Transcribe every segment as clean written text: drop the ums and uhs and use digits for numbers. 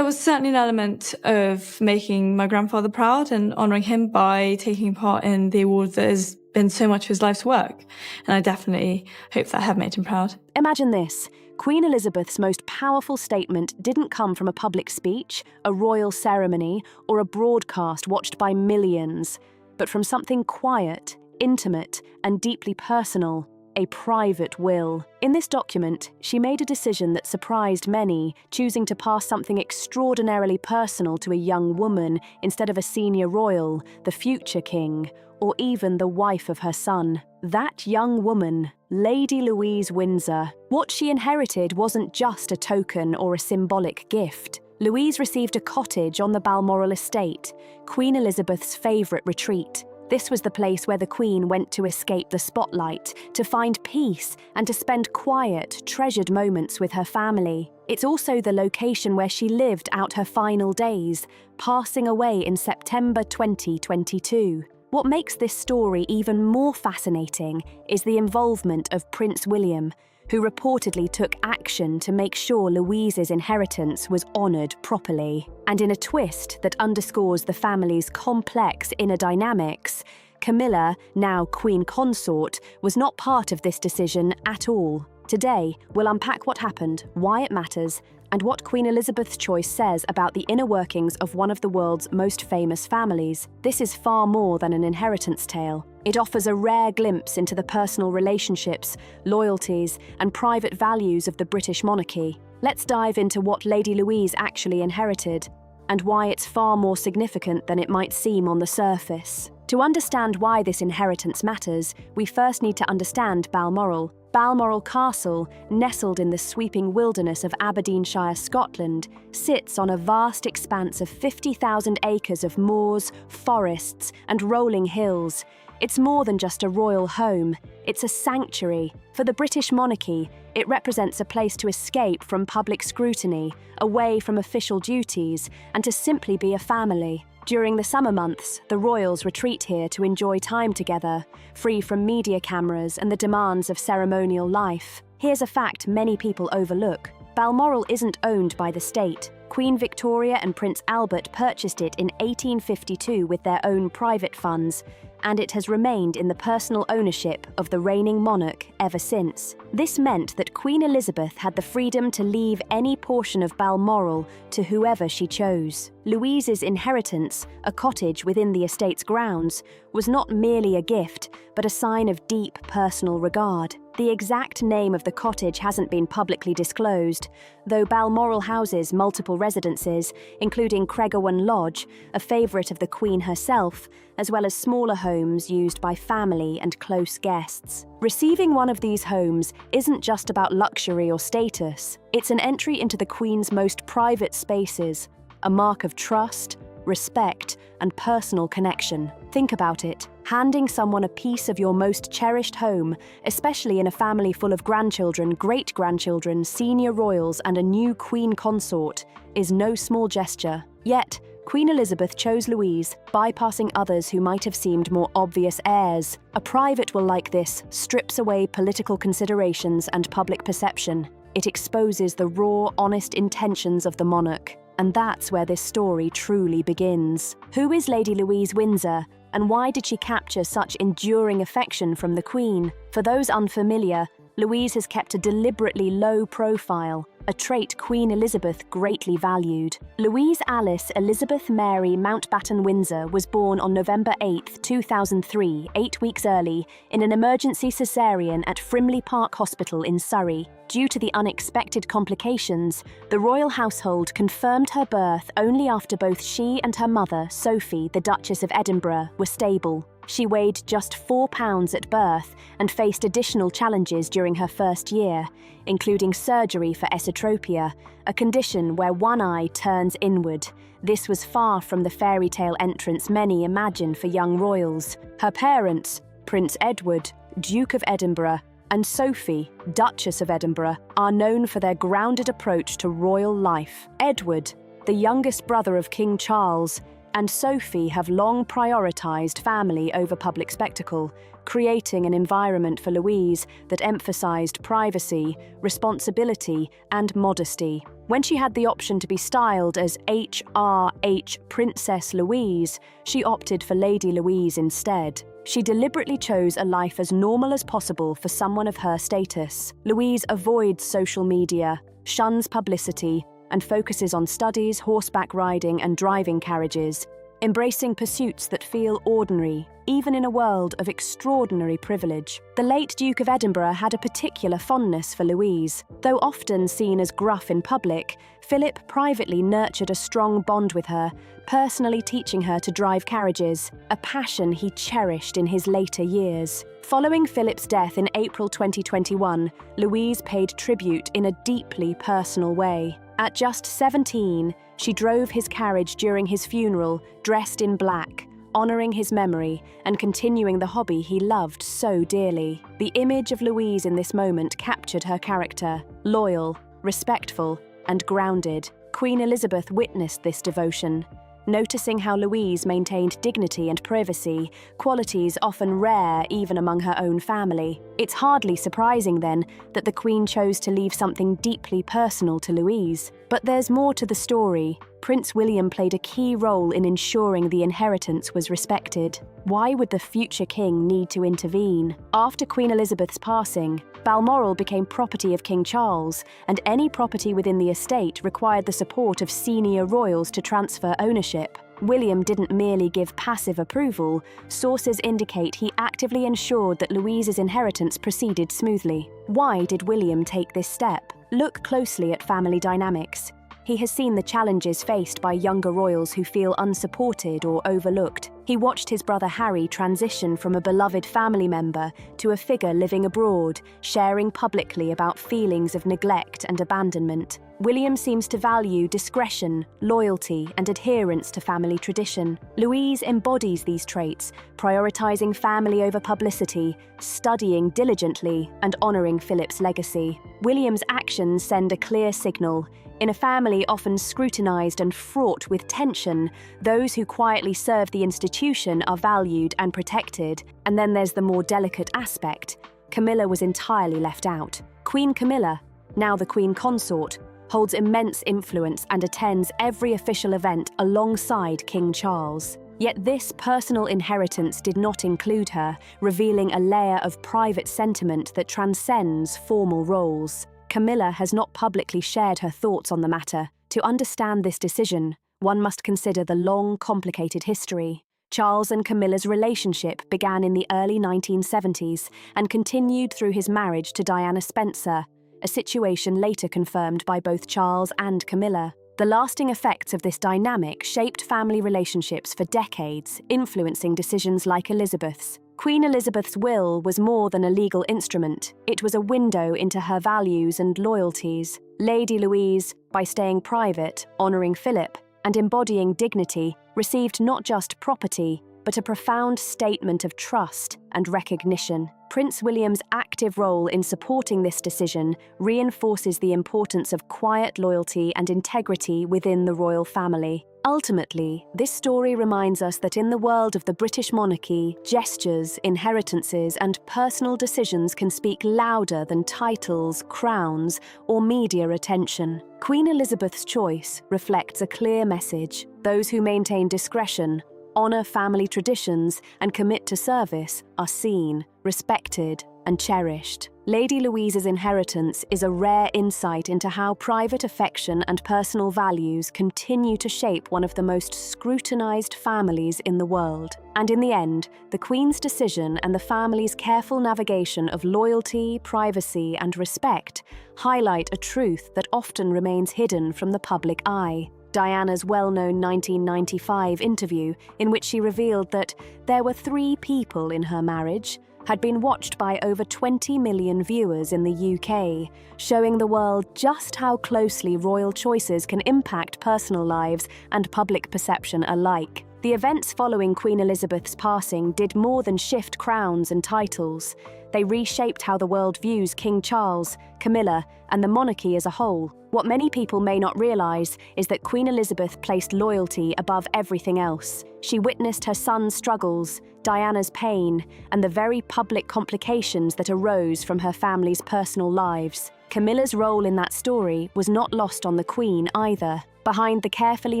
there was certainly an element of making my grandfather proud and honouring him by taking part in the award that has been so much of his life's work. And I definitely hope that I have made him proud. Imagine this. Queen Elizabeth's most powerful statement didn't come from a public speech, a royal ceremony, or a broadcast watched by millions, but from something quiet, intimate, and deeply personal. A private will. In this document, she made a decision that surprised many, choosing to pass something extraordinarily personal to a young woman instead of a senior royal, the future king, or even the wife of her son. That young woman, Lady Louise Windsor. What she inherited wasn't just a token or a symbolic gift. Louise received a cottage on the Balmoral estate, Queen Elizabeth's favourite retreat. This was the place where the Queen went to escape the spotlight, to find peace, and to spend quiet, treasured moments with her family. It's also the location where she lived out her final days, passing away in September 2022. What makes this story even more fascinating is the involvement of Prince William, who reportedly took action to make sure Louise's inheritance was honoured properly. And in a twist that underscores the family's complex inner dynamics, Camilla, now Queen Consort, was not part of this decision at all. Today, we'll unpack what happened, why it matters, and what Queen Elizabeth's choice says about the inner workings of one of the world's most famous families. This is far more than an inheritance tale. It offers a rare glimpse into the personal relationships, loyalties, and private values of the British monarchy. Let's dive into what Lady Louise actually inherited, and why it's far more significant than it might seem on the surface. To understand why this inheritance matters, we first need to understand Balmoral. Balmoral Castle, nestled in the sweeping wilderness of Aberdeenshire, Scotland, sits on a vast expanse of 50,000 acres of moors, forests, and rolling hills. It's more than just a royal home, it's a sanctuary. For the British monarchy, it represents a place to escape from public scrutiny, away from official duties, and to simply be a family. During the summer months, the royals retreat here to enjoy time together, free from media cameras and the demands of ceremonial life. Here's a fact many people overlook. Balmoral isn't owned by the state. Queen Victoria and Prince Albert purchased it in 1852 with their own private funds, and it has remained in the personal ownership of the reigning monarch ever since. This meant that Queen Elizabeth had the freedom to leave any portion of Balmoral to whoever she chose. Louise's inheritance, a cottage within the estate's grounds, was not merely a gift, but a sign of deep personal regard. The exact name of the cottage hasn't been publicly disclosed, though Balmoral houses multiple residences, including Cregorwan Lodge, a favourite of the Queen herself, as well as smaller homes used by family and close guests. Receiving one of these homes isn't just about luxury or status, it's an entry into the Queen's most private spaces, a mark of trust, respect, and personal connection. Think about it. Handing someone a piece of your most cherished home, especially in a family full of grandchildren, great-grandchildren, senior royals, and a new Queen Consort, is no small gesture. Yet, Queen Elizabeth chose Louise, bypassing others who might have seemed more obvious heirs. A private will like this strips away political considerations and public perception. It exposes the raw, honest intentions of the monarch. And that's where this story truly begins. Who is Lady Louise Windsor, and why did she capture such enduring affection from the Queen? For those unfamiliar, Louise has kept a deliberately low profile, a trait Queen Elizabeth greatly valued. Louise Alice Elizabeth Mary Mountbatten Windsor was born on November 8, 2003, 8 weeks early, in an emergency caesarean at Frimley Park Hospital in Surrey. Due to the unexpected complications, the royal household confirmed her birth only after both she and her mother, Sophie, the Duchess of Edinburgh, were stable. She weighed just 4 pounds at birth and faced additional challenges during her first year, including surgery for esotropia, a condition where one eye turns inward. This was far from the fairy tale entrance many imagine for young royals. Her parents, Prince Edward, Duke of Edinburgh, and Sophie, Duchess of Edinburgh, are known for their grounded approach to royal life. Edward, the youngest brother of King Charles, and Sophie have long prioritised family over public spectacle, creating an environment for Louise that emphasised privacy, responsibility, and modesty. When she had the option to be styled as HRH Princess Louise, she opted for Lady Louise instead. She deliberately chose a life as normal as possible for someone of her status. Louise avoids social media, shuns publicity, and focuses on studies, horseback riding, and driving carriages, embracing pursuits that feel ordinary, even in a world of extraordinary privilege. The late Duke of Edinburgh had a particular fondness for Louise. Though often seen as gruff in public, Philip privately nurtured a strong bond with her, personally teaching her to drive carriages, a passion he cherished in his later years. Following Philip's death in April 2021, Louise paid tribute in a deeply personal way. At just 17, she drove his carriage during his funeral, dressed in black, honouring his memory and continuing the hobby he loved so dearly. The image of Louise in this moment captured her character: loyal, respectful, and grounded. Queen Elizabeth witnessed this devotion, noticing how Louise maintained dignity and privacy, qualities often rare even among her own family. It's hardly surprising, then, that the Queen chose to leave something deeply personal to Louise. But there's more to the story. Prince William played a key role in ensuring the inheritance was respected. Why would the future king need to intervene? After Queen Elizabeth's passing, Balmoral became property of King Charles, and any property within the estate required the support of senior royals to transfer ownership. William didn't merely give passive approval. Sources indicate he actively ensured that Louise's inheritance proceeded smoothly. Why did William take this step? Look closely at family dynamics. He has seen the challenges faced by younger royals who feel unsupported or overlooked. He watched his brother Harry transition from a beloved family member to a figure living abroad, sharing publicly about feelings of neglect and abandonment. William seems to value discretion, loyalty, and adherence to family tradition. Louise embodies these traits, prioritizing family over publicity, studying diligently, and honoring Philip's legacy. William's actions send a clear signal. In a family often scrutinized and fraught with tension, those who quietly serve the institution are valued and protected. And then there's the more delicate aspect. Camilla was entirely left out. Queen Camilla, now the Queen Consort, holds immense influence and attends every official event alongside King Charles. Yet this personal inheritance did not include her, revealing a layer of private sentiment that transcends formal roles. Camilla has not publicly shared her thoughts on the matter. To understand this decision, one must consider the long, complicated history. Charles and Camilla's relationship began in the early 1970s and continued through his marriage to Diana Spencer, a situation later confirmed by both Charles and Camilla. The lasting effects of this dynamic shaped family relationships for decades, influencing decisions like Elizabeth's. Queen Elizabeth's will was more than a legal instrument. It was a window into her values and loyalties. Lady Louise, by staying private, honouring Philip, and embodying dignity, received not just property, but a profound statement of trust and recognition. Prince William's active role in supporting this decision reinforces the importance of quiet loyalty and integrity within the royal family. Ultimately, this story reminds us that in the world of the British monarchy, gestures, inheritances, and personal decisions can speak louder than titles, crowns, or media attention. Queen Elizabeth's choice reflects a clear message. Those who maintain discretion, honour family traditions, and commit to service are seen, respected, and cherished. Lady Louise's inheritance is a rare insight into how private affection and personal values continue to shape one of the most scrutinised families in the world. And in the end, the Queen's decision and the family's careful navigation of loyalty, privacy, and respect highlight a truth that often remains hidden from the public eye. Diana's well-known 1995 interview, in which she revealed that there were 3 people in her marriage, had been watched by over 20 million viewers in the UK, showing the world just how closely royal choices can impact personal lives and public perception alike. The events following Queen Elizabeth's passing did more than shift crowns and titles. They reshaped how the world views King Charles, Camilla, and the monarchy as a whole. What many people may not realise is that Queen Elizabeth placed loyalty above everything else. She witnessed her son's struggles, Diana's pain, and the very public complications that arose from her family's personal lives. Camilla's role in that story was not lost on the Queen either. Behind the carefully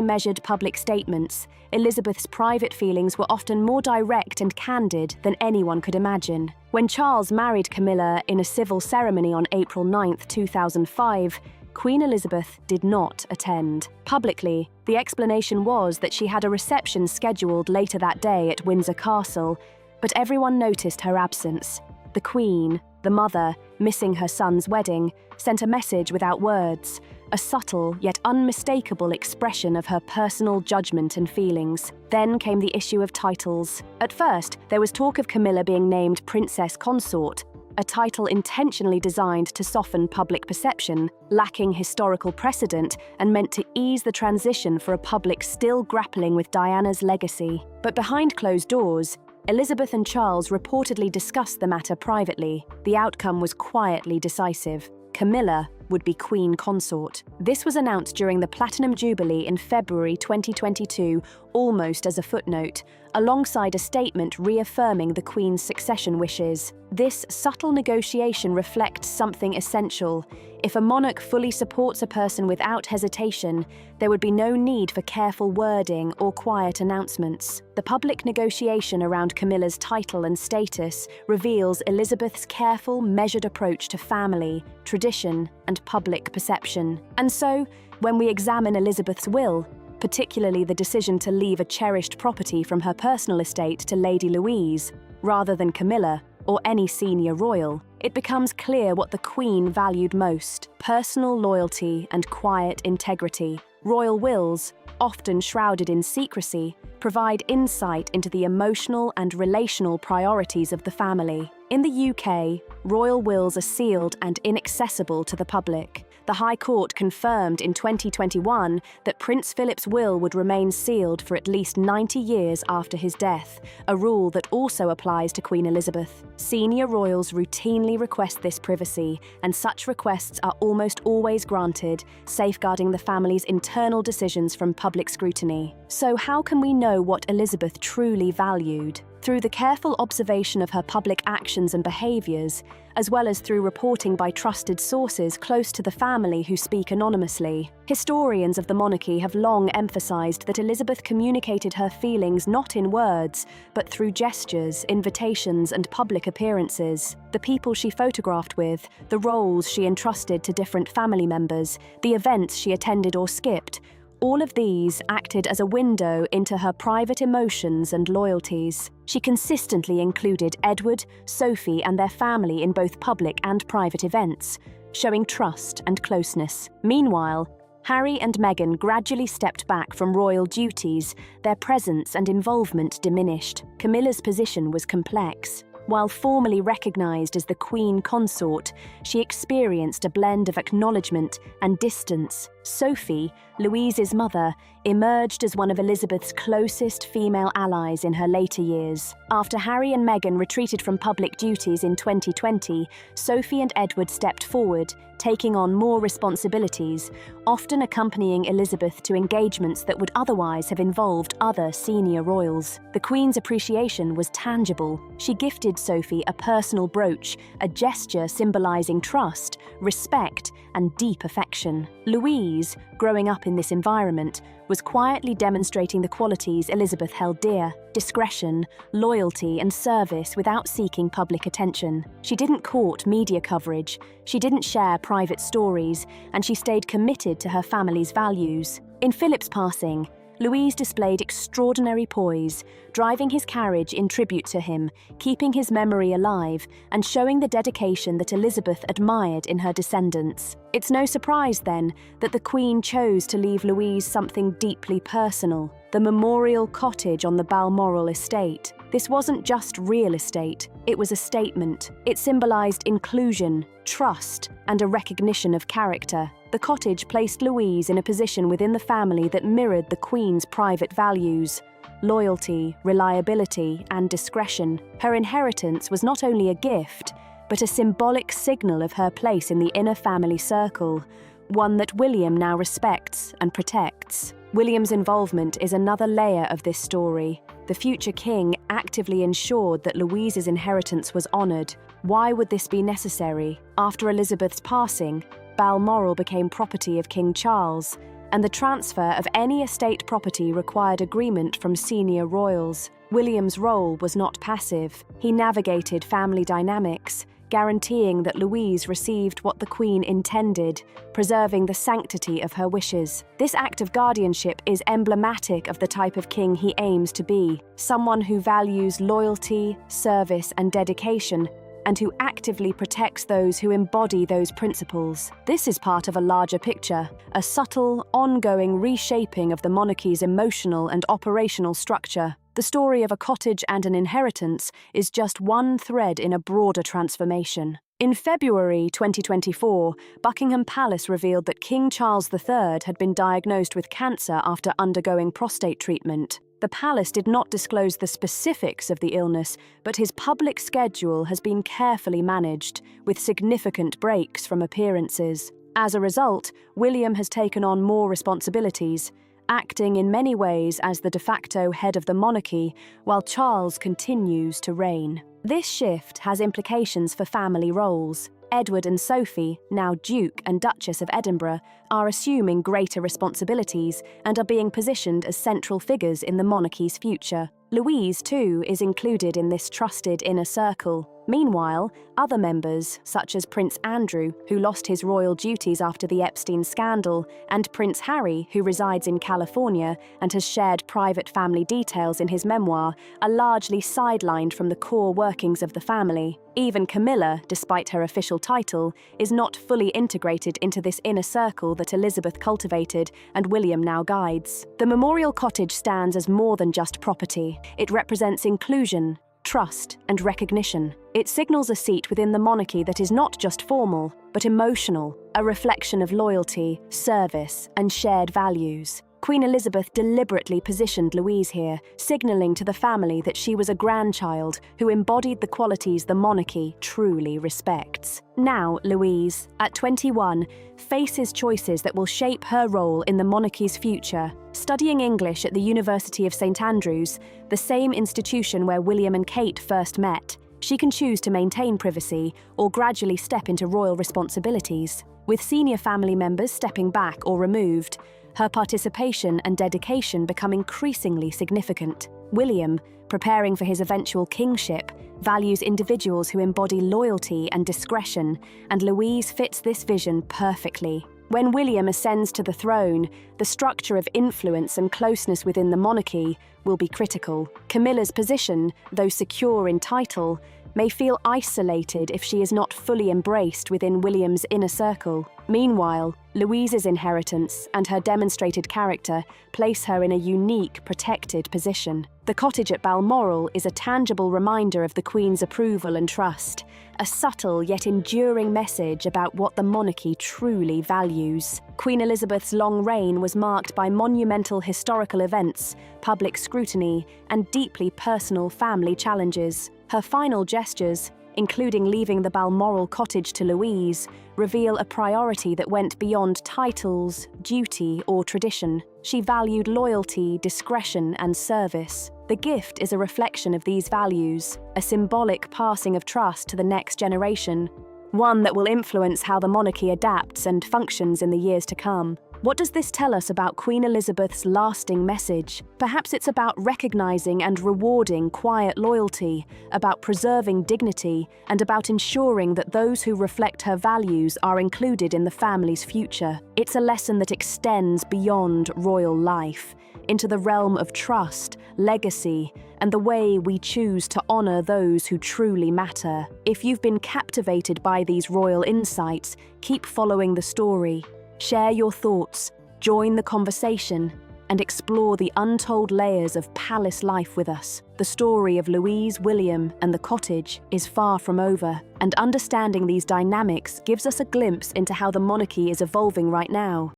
measured public statements, Elizabeth's private feelings were often more direct and candid than anyone could imagine. When Charles married Camilla in a civil ceremony on April 9, 2005, Queen Elizabeth did not attend. Publicly, the explanation was that she had a reception scheduled later that day at Windsor Castle, but everyone noticed her absence. The Queen, the mother, missing her son's wedding, sent a message without words, a subtle yet unmistakable expression of her personal judgment and feelings. Then came the issue of titles. At first, there was talk of Camilla being named Princess Consort, a title intentionally designed to soften public perception, lacking historical precedent, and meant to ease the transition for a public still grappling with Diana's legacy. But behind closed doors, Elizabeth and Charles reportedly discussed the matter privately. The outcome was quietly decisive. Camilla would be Queen Consort. This was announced during the Platinum Jubilee in February 2022, almost as a footnote, alongside a statement reaffirming the Queen's succession wishes. This subtle negotiation reflects something essential. If a monarch fully supports a person without hesitation, there would be no need for careful wording or quiet announcements. The public negotiation around Camilla's title and status reveals Elizabeth's careful, measured approach to family, tradition, and public perception. And so, when we examine Elizabeth's will, particularly the decision to leave a cherished property from her personal estate to Lady Louise, rather than Camilla or any senior royal, it becomes clear what the Queen valued most: personal loyalty and quiet integrity. Royal wills, often shrouded in secrecy, provide insight into the emotional and relational priorities of the family. In the UK, royal wills are sealed and inaccessible to the public. The High Court confirmed in 2021 that Prince Philip's will would remain sealed for at least 90 years after his death, a rule that also applies to Queen Elizabeth. Senior royals routinely request this privacy, and such requests are almost always granted, safeguarding the family's internal decisions from public scrutiny. So how can we know what Elizabeth truly valued? Through the careful observation of her public actions and behaviours, as well as through reporting by trusted sources close to the family who speak anonymously. Historians of the monarchy have long emphasised that Elizabeth communicated her feelings not in words, but through gestures, invitations, and public appearances. The people she photographed with, the roles she entrusted to different family members, the events she attended or skipped, all of these acted as a window into her private emotions and loyalties. She consistently included Edward, Sophie, and their family in both public and private events, showing trust and closeness. Meanwhile, Harry and Meghan gradually stepped back from royal duties, their presence and involvement diminished. Camilla's position was complex. While formally recognised as the Queen Consort, she experienced a blend of acknowledgement and distance. Sophie, Louise's mother, emerged as one of Elizabeth's closest female allies in her later years. After Harry and Meghan retreated from public duties in 2020, Sophie and Edward stepped forward, taking on more responsibilities, often accompanying Elizabeth to engagements that would otherwise have involved other senior royals. The Queen's appreciation was tangible. She gifted Sophie a personal brooch, a gesture symbolising trust, respect, and deep affection. Louise, growing up in this environment, was quietly demonstrating the qualities Elizabeth held dear: discretion, loyalty, and service without seeking public attention. She didn't court media coverage, she didn't share private stories, and she stayed committed to her family's values. In Philip's passing, Louise displayed extraordinary poise, driving his carriage in tribute to him, keeping his memory alive, and showing the dedication that Elizabeth admired in her descendants. It's no surprise, then, that the Queen chose to leave Louise something deeply personal: the Memorial Cottage on the Balmoral estate. This wasn't just real estate, it was a statement. It symbolised inclusion, trust, and a recognition of character. The cottage placed Louise in a position within the family that mirrored the Queen's private values. loyalty, reliability, and discretion. Her inheritance was not only a gift, but a symbolic signal of her place in the inner family circle, one that William now respects and protects. William's involvement is another layer of this story. The future king actively ensured that Louise's inheritance was honoured. Why would this be necessary? After Elizabeth's passing, Balmoral became property of King Charles, and the transfer of any estate property required agreement from senior royals. William's role was not passive. He navigated family dynamics, guaranteeing that Louise received what the Queen intended, preserving the sanctity of her wishes. This act of guardianship is emblematic of the type of king he aims to be, someone who values loyalty, service, and dedication, and who actively protects those who embody those principles. This is part of a larger picture, a subtle, ongoing reshaping of the monarchy's emotional and operational structure. The story of a cottage and an inheritance is just one thread in a broader transformation. In February 2024, Buckingham Palace revealed that King Charles III had been diagnosed with cancer after undergoing prostate treatment. The palace did not disclose the specifics of the illness, but his public schedule has been carefully managed, with significant breaks from appearances. As a result, William has taken on more responsibilities, acting in many ways as the de facto head of the monarchy, while Charles continues to reign. This shift has implications for family roles. Edward and Sophie, now Duke and Duchess of Edinburgh, are assuming greater responsibilities and are being positioned as central figures in the monarchy's future. Louise, too, is included in this trusted inner circle. Meanwhile, other members, such as Prince Andrew, who lost his royal duties after the Epstein scandal, and Prince Harry, who resides in California and has shared private family details in his memoir, are largely sidelined from the core workings of the family. Even Camilla, despite her official title, is not fully integrated into this inner circle that Elizabeth cultivated and William now guides. The Balmoral Cottage stands as more than just property. It represents inclusion, trust, and recognition. It signals a seat within the monarchy that is not just formal, but emotional, a reflection of loyalty, service, and shared values. Queen Elizabeth deliberately positioned Louise here, signalling to the family that she was a grandchild who embodied the qualities the monarchy truly respects. Now, Louise, at 21, faces choices that will shape her role in the monarchy's future. Studying English at the University of St Andrews, the same institution where William and Kate first met, she can choose to maintain privacy or gradually step into royal responsibilities. With senior family members stepping back or removed, her participation and dedication become increasingly significant. William, preparing for his eventual kingship, values individuals who embody loyalty and discretion, and Louise fits this vision perfectly. When William ascends to the throne, the structure of influence and closeness within the monarchy will be critical. Camilla's position, though secure in title, may feel isolated if she is not fully embraced within William's inner circle. Meanwhile, Louise's inheritance and her demonstrated character place her in a unique, protected position. The cottage at Balmoral is a tangible reminder of the Queen's approval and trust, a subtle yet enduring message about what the monarchy truly values. Queen Elizabeth's long reign was marked by monumental historical events, public scrutiny, and deeply personal family challenges. Her final gestures, including leaving the Balmoral Cottage to Louise, reveal a priority that went beyond titles, duty, or tradition. She valued loyalty, discretion, and service. The gift is a reflection of these values, a symbolic passing of trust to the next generation, one that will influence how the monarchy adapts and functions in the years to come. What does this tell us about Queen Elizabeth's lasting message? Perhaps it's about recognizing and rewarding quiet loyalty, about preserving dignity, and about ensuring that those who reflect her values are included in the family's future. It's a lesson that extends beyond royal life, into the realm of trust, legacy, and the way we choose to honor those who truly matter. If you've been captivated by these royal insights, keep following the story. Share your thoughts, join the conversation, and explore the untold layers of palace life with us. The story of Louise, William, and the cottage is far from over, and understanding these dynamics gives us a glimpse into how the monarchy is evolving right now.